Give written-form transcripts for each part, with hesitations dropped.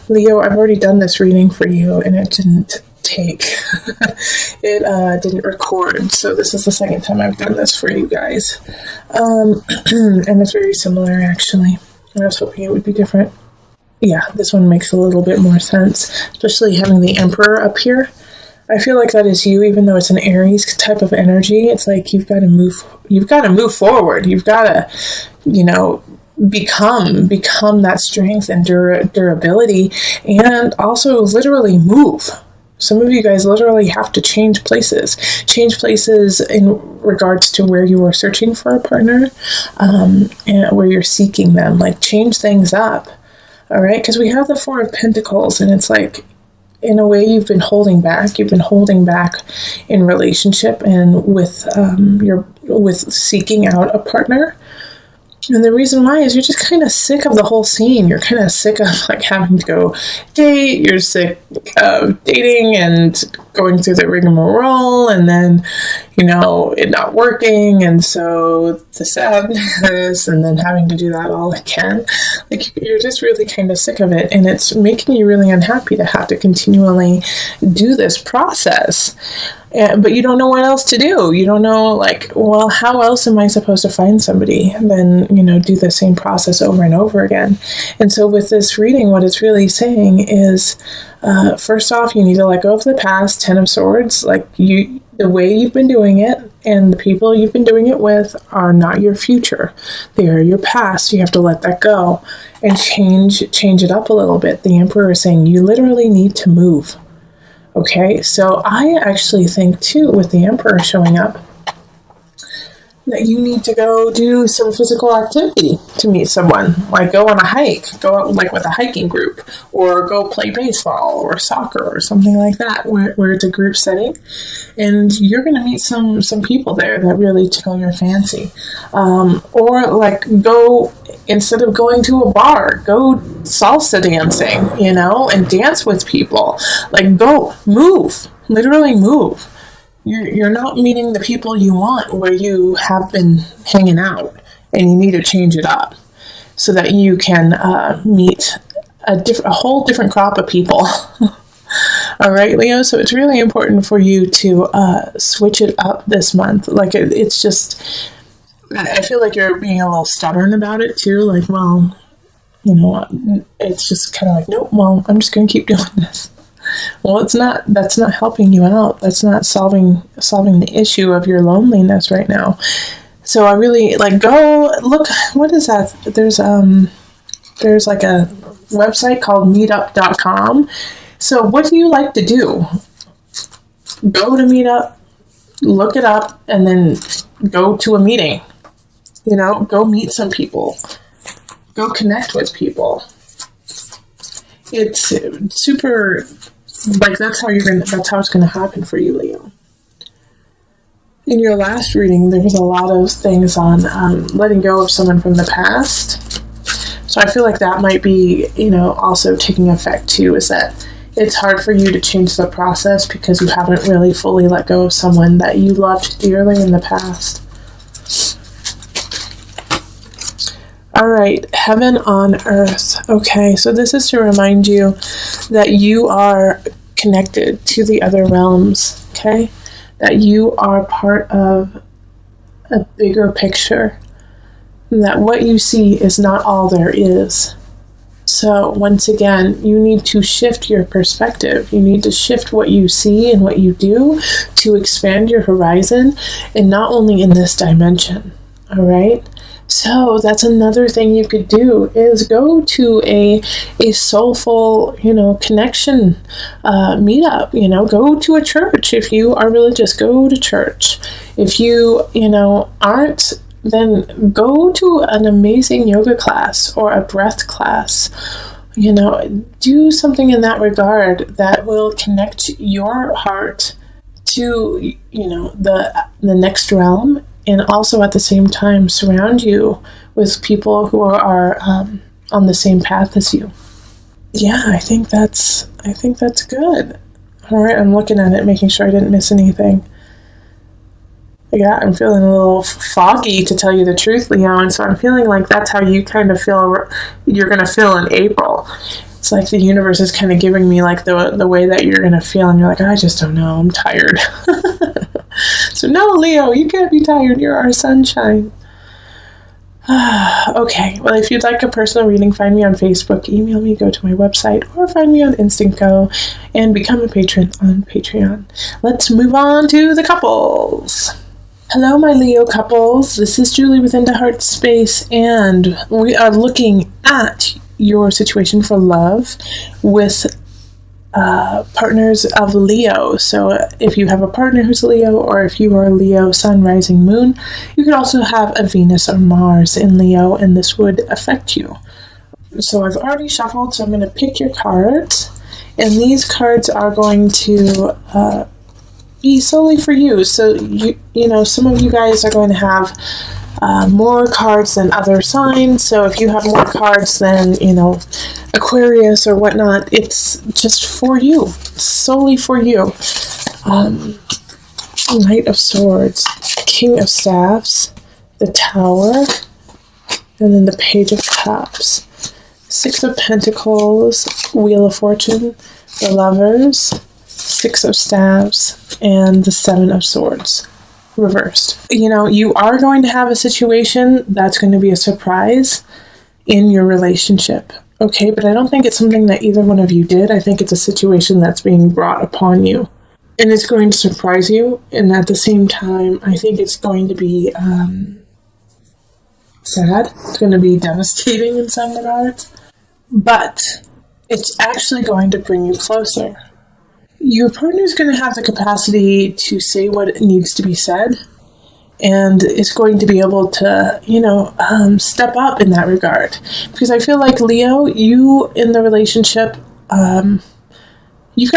Leo, I've already done this reading for you, and it didn't take. It didn't record, so this is the second time I've done this for you guys. And it's very similar, actually. I was hoping it would be different. Yeah, this one makes a little bit more sense, especially having the Emperor up here. I feel like that is you, even though it's an Aries type of energy. It's like you've got to move forward. You've got to, become that strength and durability, and also literally move. Some of you guys literally have to change places in regards to where you are searching for a partner, and where you're seeking them. Like, change things up. All right, because we have the Four of Pentacles, and it's like, in a way, you've been holding back. You've been holding back in relationship and with seeking out a partner. And the reason why is you're just kind of sick of the whole scene. You're kind of sick of like having to go date. You're sick of dating and going through the rigmarole, and then, it not working. And so the sadness, and then having to do that all again. Like, you're just really kind of sick of it. And it's making you really unhappy to have to continually do this process. But you don't know what else to do. You don't know, how else am I supposed to find somebody than, do the same process over and over again? And so with this reading, what it's really saying is, first off, you need to let go of the past, Ten of Swords. The way you've been doing it and the people you've been doing it with are not your future. They are your past. You have to let that go and change it up a little bit. The Emperor is saying you literally need to move. Okay, so I actually think, too, with the Emperor showing up, that you need to go do some physical activity to meet someone. Like, go on a hike, go out with a hiking group, or go play baseball or soccer or something like that, where it's a group setting. And you're going to meet some people there that really tickle your fancy. Or, go, instead of going to a bar, go salsa dancing, and dance with people. Go, move, literally move. You're not meeting the people you want where you have been hanging out, and you need to change it up so that you can meet a whole different crop of people. All right, Leo. So it's really important for you to switch it up this month. It's just, I feel like you're being a little stubborn about it too. It's just kind of nope. Well, I'm just going to keep doing this. Well, that's not helping you out. That's not solving the issue of your loneliness right now. So I really go look, what is that? There's a website called meetup.com. So what do you like to do? Go to Meetup, look it up, and then go to a meeting. Go meet some people. Go connect with people. It's super, that's how it's going to happen for you, Leo. In your last reading, there was a lot of things on letting go of someone from the past. So I feel like that might be, also taking effect too, is that it's hard for you to change the process because you haven't really fully let go of someone that you loved dearly in the past. All right, heaven on earth. Okay, so this is to remind you that you are connected to the other realms, okay? That you are part of a bigger picture. That what you see is not all there is. So once again, you need to shift your perspective. You need to shift what you see and what you do to expand your horizon, and not only in this dimension, all right? So that's another thing you could do, is go to a soulful, connection meetup, go to a church. If you are religious, go to church. If you, aren't, then go to an amazing yoga class or a breath class. Do something in that regard that will connect your heart to, the next realm. And also at the same time, surround you with people who are on the same path as you. Yeah, I think that's good. All right, I'm looking at it, making sure I didn't miss anything. Yeah, I'm feeling a little foggy, to tell you the truth, Leo, and so I'm feeling like that's how you kind of feel you're going to feel in April. It's like the universe is kind of giving me like the way that you're going to feel, and you're like, I just don't know, I'm tired. So no, Leo, you can't be tired. You're our sunshine. Okay, well, if you'd like a personal reading, find me on Facebook, email me, go to my website, or find me on Instant Go and become a patron on Patreon. Let's move on to the couples. Hello, my Leo couples. This is Julie with Into Heart Space, and we are looking at your situation for love with partners of Leo. So if you have a partner who's a Leo, or if you are a Leo sun, rising, moon, you could also have a Venus or Mars in Leo, and this would affect you. So I've already shuffled, so I'm going to pick your cards, and these cards are going to be solely for you. So you know, some of you guys are going to have more cards than other signs. So if you have more cards than, you know, Aquarius or whatnot, it's just for you, solely for you. Knight of Swords, King of Staffs, the Tower, and then the Page of Cups, Six of Pentacles, Wheel of Fortune, the Lovers, Six of Staves, and the Seven of Swords reversed. You know, you are going to have a situation that's going to be a surprise in your relationship. Okay, but I don't think it's something that either one of you did. I think it's a situation that's being brought upon you. And it's going to surprise you. And at the same time, I think it's going to be sad. It's going to be devastating in some regards. But it's actually going to bring you closer. Your partner is going to have the capacity to say what needs to be said, and is going to be able to, you know, step up in that regard. Because I feel like, Leo, you in the relationship, you've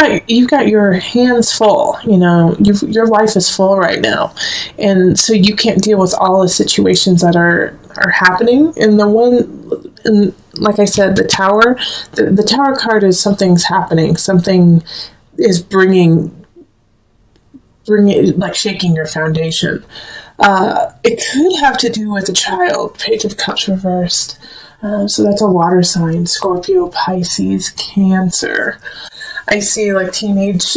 got your hands full. You know, your life is full right now, and so you can't deal with all the situations that are happening. And like I said, the Tower, the Tower card is something's happening. Something is bringing like shaking your foundation. It could have to do with a child. Page of Cups reversed. So that's a water sign. Scorpio, Pisces, Cancer. I see like teenage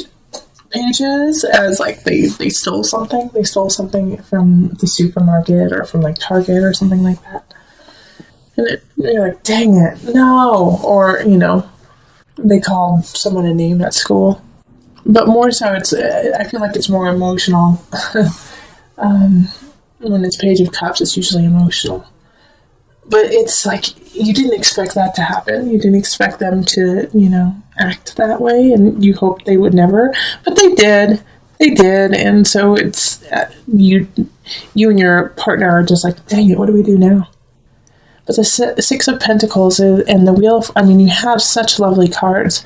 pages as like they stole something. They stole something from the supermarket or from like Target or something like that. And you're like, dang it, no. Or, you know, they called someone a name at school. But more so, I feel like it's more emotional. When it's Page of Cups, it's usually emotional. But it's like, you didn't expect that to happen. You didn't expect them to, you know, act that way, and you hoped they would never. But they did. They did. And so it's, you and your partner are just like, dang it, what do we do now? But the Six of Pentacles and the Wheel of, I mean, you have such lovely cards.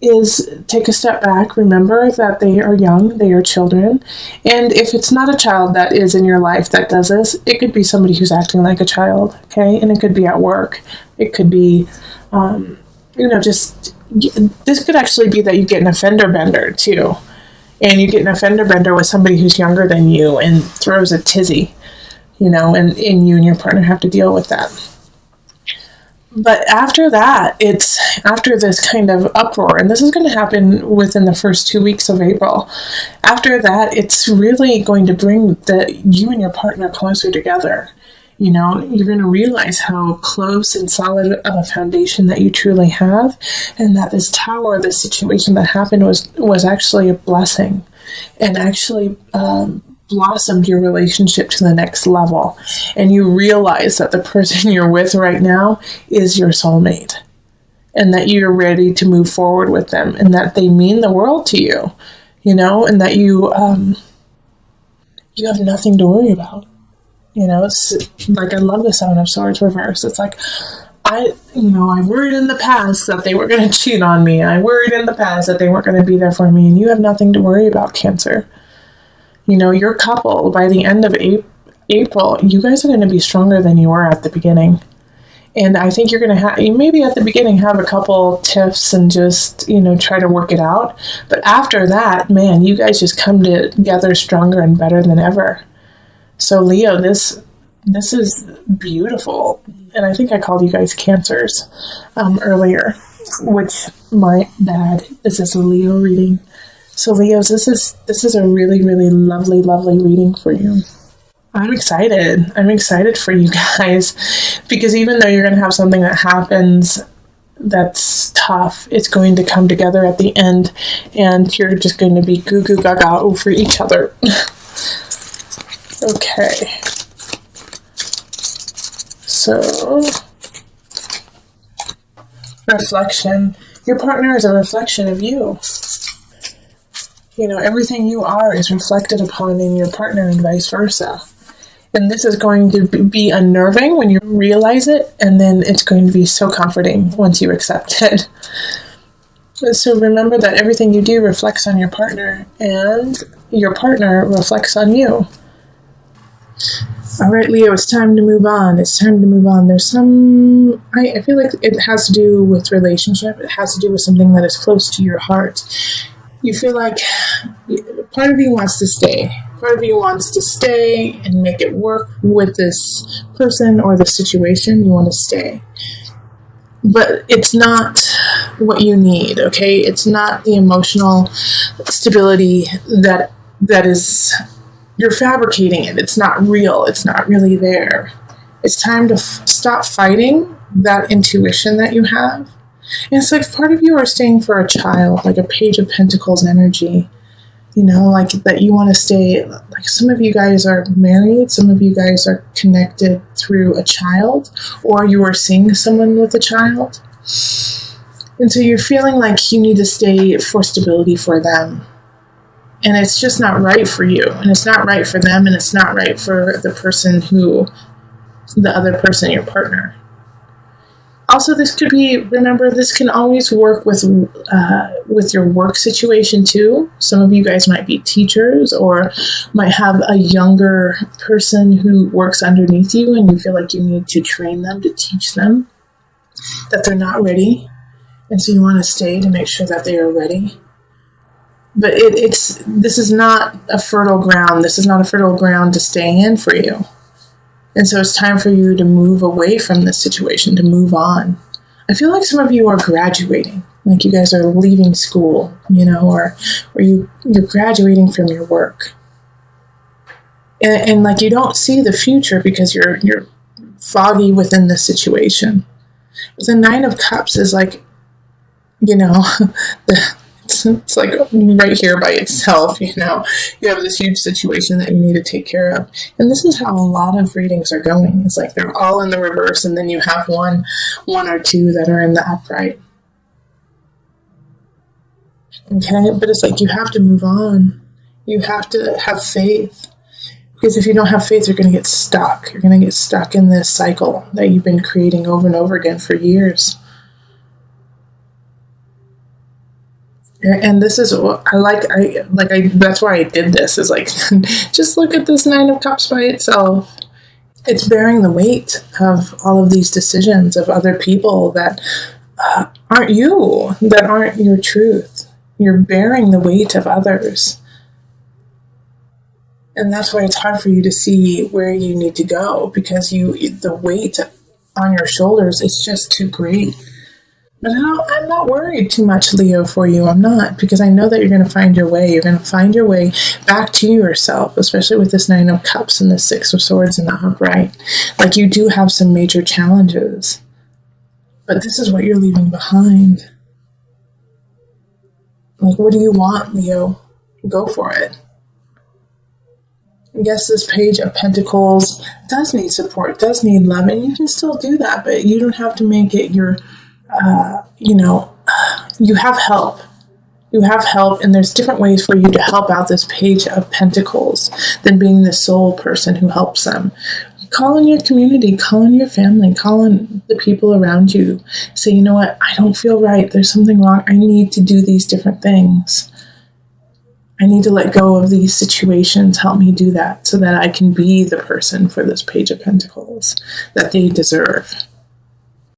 Is take a step back, remember that they are young, they are children, and if it's not a child that is in your life that does this, it could be somebody who's acting like a child, okay, and it could be at work, it could be, you know, just, this could actually be that you get an offender bender too, and you get an offender bender with somebody who's younger than you and throws a tizzy, you know, and you and your partner have to deal with that. But after that, it's after this kind of uproar, and this is going to happen within the first 2 weeks of April. After that, it's really going to bring you and your partner closer together. You know, you're going to realize how close and solid of a foundation that you truly have, and that this Tower, this situation that happened was actually a blessing, and actually blossomed your relationship to the next level, and you realize that the person you're with right now is your soulmate, and that you're ready to move forward with them, and that they mean the world to you, you know, and that you have nothing to worry about. You know, it's like, I love the Seven of Swords reversed. It's like, I worried in the past that they were going to cheat on me. I worried in the past that they weren't going to be there for me, and you have nothing to worry about, Cancer. You know, your couple, by the end of April, you guys are going to be stronger than you were at the beginning. And I think you're going to you maybe at the beginning have a couple tiffs and just, you know, try to work it out. But after that, man, you guys just come together stronger and better than ever. So Leo, this is beautiful. And I think I called you guys Cancers earlier, which my bad. This is a Leo reading. So Leos, this is a really, really lovely, lovely reading for you. I'm excited. I'm excited for you guys, because even though you're going to have something that happens that's tough, it's going to come together at the end, and you're just going to be goo goo gaga over each other. Okay. So, reflection. Your partner is a reflection of you. You know, everything you are is reflected upon in your partner and vice versa. And this is going to be unnerving when you realize it, and then it's going to be so comforting once you accept it. So remember that everything you do reflects on your partner, and your partner reflects on you. All right, Leo, it's time to move on. It's time to move on. There's some, I feel like it has to do with relationship. It has to do with something that is close to your heart. You feel like part of you wants to stay. Part of you wants to stay and make it work with this person or the situation. You want to stay. But it's not what you need, okay? It's not the emotional stability that is, you're fabricating it. It's not real. It's not really there. It's time to stop fighting that intuition that you have. And it's like part of you are staying for a child, like a Page of Pentacles energy. You know, like that you want to stay, like some of you guys are married, some of you guys are connected through a child, or you are seeing someone with a child. And so you're feeling like you need to stay for stability for them. And it's just not right for you. And it's not right for them, and it's not right for the person the other person, your partner. Also, this could be, remember, this can always work with your work situation too. Some of you guys might be teachers, or might have a younger person who works underneath you, and you feel like you need to train them, to teach them that they're not ready. And so you want to stay to make sure that they are ready. But this is not a fertile ground. This is not a fertile ground to stay in for you. And so it's time for you to move away from this situation, to move on. I feel like some of you are graduating, like you guys are leaving school, you know, or you're graduating from your work. And like you don't see the future because you're foggy within this situation. But the Nine of Cups is like, you know, it's like right here by itself, you know. You have this huge situation that you need to take care of. And this is how a lot of readings are going. It's like they're all in the reverse, and then you have one or two that are in the upright. Okay, but it's like you have to move on. You have to have faith. Because if you don't have faith, you're going to get stuck. You're going to get stuck in this cycle that you've been creating over and over again for years. And this is what that's why I did this, is like, just look at this Nine of Cups by itself. It's bearing the weight of all of these decisions of other people that aren't you, that aren't your truth. You're bearing the weight of others. And that's why it's hard for you to see where you need to go, because the weight on your shoulders is just too great. But I'm not worried too much, Leo, for you. I'm not, because I know that you're going to find your way. You're going to find your way back to yourself, especially with this Nine of Cups and the Six of Swords in the upright. Like, you do have some major challenges, but this is what you're leaving behind. Like, what do you want, Leo? Go for it. Yes, this Page of Pentacles does need support, does need love, and you can still do that, but you don't have to make it your... you have help. You have help, and there's different ways for you to help out this Page of Pentacles than being the sole person who helps them. Call in your community, call in your family, call in the people around you. Say, you know what, I don't feel right. There's something wrong. I need to do these different things. I need to let go of these situations. Help me do that so that I can be the person for this Page of Pentacles that they deserve.